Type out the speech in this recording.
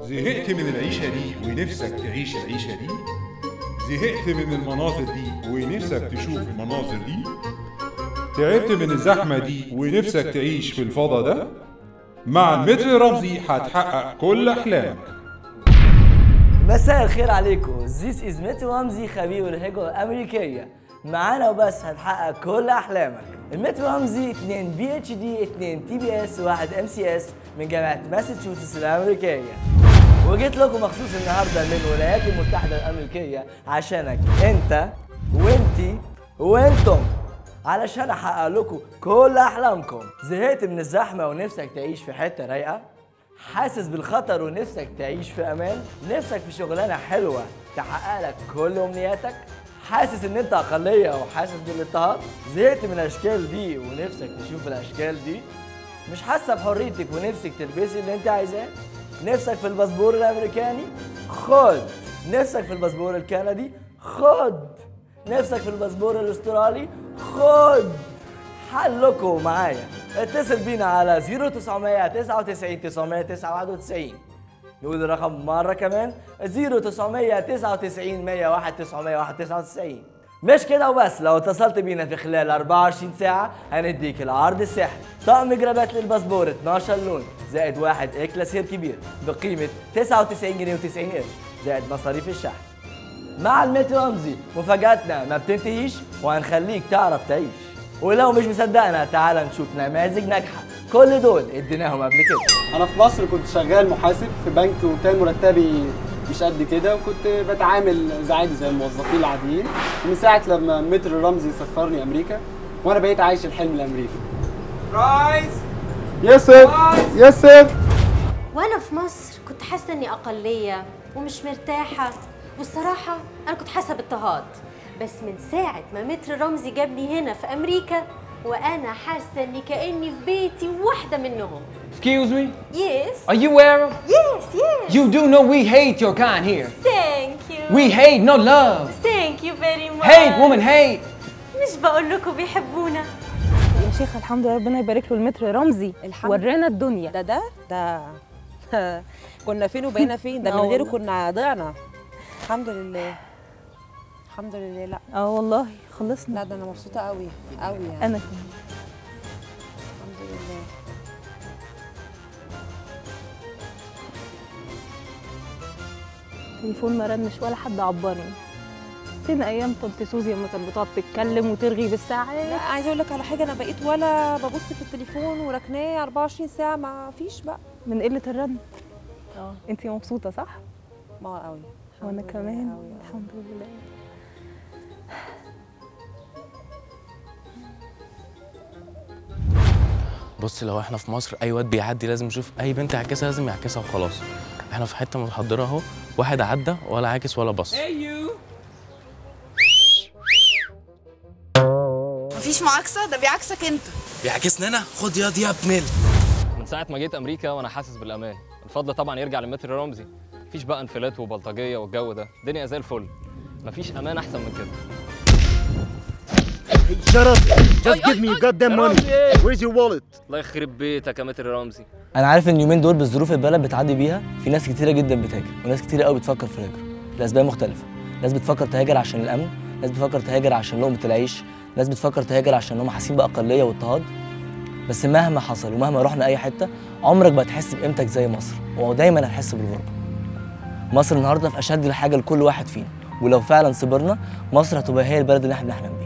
زهقت من العيشة دي ونفسك تعيش العيشة دي؟ زهقت من المناظر دي ونفسك تشوف المناظر دي؟ تعبت من الزحمة دي ونفسك تعيش في الفضا ده؟ مع المتر رمزي هتحقق كل أحلامك. مساء الخير عليكم. This is متر رمزي خبير الهجرة الأمريكية. معانا وبس هتحقق كل أحلامك. المتر رمزي 2 PhD 2 TBS 1 MCS من جامعة ماساتشوستس الأمريكية. وجيت لكم مخصوص النهارده من الولايات المتحدة الأمريكية عشانك أنت وأنتي وأنتم، علشان أحقق لكم كل أحلامكم. زهقت من الزحمة ونفسك تعيش في حتة رايقة؟ حاسس بالخطر ونفسك تعيش في أمان؟ نفسك في شغلانة حلوة تحقق لك كل أمنياتك؟ حاسس إن أنت أقلية وحاسس بالاضطهاد؟ زهقت من الأشكال دي ونفسك تشوف الأشكال دي؟ مش حاسة بحريتك ونفسك تلبسي اللي أنت عايزاه؟ نفسك في الباسبور الأمريكاني؟ خد. نفسك في الباسبور الكندي؟ خد. نفسك في الباسبور الأسترالي؟ خد. حلكوا معايا. اتصل بينا على 0999 999. نقول الرقم مرة كمان 0999 101 999. مش كده وبس، لو اتصلت بينا في خلال 24 ساعة هنديك العرض السحري طقم جرابات للباسبور 12 لون زائد 1 كلاسير كبير بقيمة 99 جنيه و90 قرش زائد مصاريف الشحن. مع المتر رمزي مفاجأتنا ما بتنتهيش وهنخليك تعرف تعيش. ولو مش مصدقنا تعال نشوف نماذج ناجحة كل دول اديناهم قبل كده. أنا في مصر كنت شغال محاسب في بنك وكان مرتبي مش قد كده وكنت بتعامل عادي زي الموظفين العاديين من ساعة لما متر رمزي سفرني أمريكا وأنا بقيت عايش الحلم الأمريكي. رايز يس سير يس سير. وأنا في مصر كنت حاسة إني أقلية ومش مرتاحة، والصراحة أنا كنت حاسة باضطهاد، بس من ساعة ما متر رمزي جابني هنا في أمريكا وأنا حاسة إني كأني في بيتي واحدة منهم. Excuse me? Yes. Are you Arab? Yes, yes. You do know we hate your kind here. Thank you. We hate, no love. Thank you very much. Hate, woman, hate. مش بقول لكم بيحبونا. يا شيخ الحمد لله، ربنا يبارك له المتر رمزي ورانا الدنيا. ده كنا فين وبقينا فين؟ ده من غيره كنا ضعنا. الحمد لله الحمد لله. لا والله خلصنا. لا ده انا مبسوطه قوي قوي يعني. انا كمان الحمد لله. تليفون ما رنش ولا حد عبرني. فين ايام طنط سوزي لما كانت بتقعد تتكلم وترغي بالساعات؟ لا عايزه اقول لك على حاجه، انا بقيت ولا ببص في التليفون وركناه 24 ساعه، ما فيش بقى من قله الرن. انتي مبسوطه صح؟ قوي. وانا كمان الحمد لله. بص، لو احنا في مصر اي واد بيعدي لازم يشوف اي بنت يعكسها لازم يعكسها وخلاص. احنا في حته متحضره اهو، واحد عدى ولا عاكس ولا بص. مفيش معاكسه، ده بيعكسك انت. بيعكسني انا؟ خد ياض يا ابن من ساعه ما جيت امريكا وانا حاسس بالامان. الفضل طبعا يرجع لمتر رمزي. مفيش بقى انفلات وبلطجيه والجو ده، الدنيا زي الفل. مفيش امان احسن من كده. Shut up! Just give me your goddamn money. Where's your wallet? الله يخرب بيتك يا متر رمزي. أنا عارف إن اليومين دول بالظروف البلد بتعدي بيها في ناس كتيرة جدا بتهاجر، وناس كتيرة قوي بتفكر في الهجرة لأسباب مختلفة. ناس بتفكر تهاجر عشان الأمن، ناس بتفكر تهاجر عشان لقمة العيش، ناس بتفكر تهاجر عشان هم حاسين بأقلية واضطهاد. بس مهما حصل ومهما رحنا أي حتة عمرك ما هتحس بقيمتك زي مصر، ودايما هتحس بالغربة. مصر النهارده في أشد الحاجة لكل واحد فينا، ولو فعلا صبرنا مصر هتبقى هي البلد اللي احنا بنحلم بيها.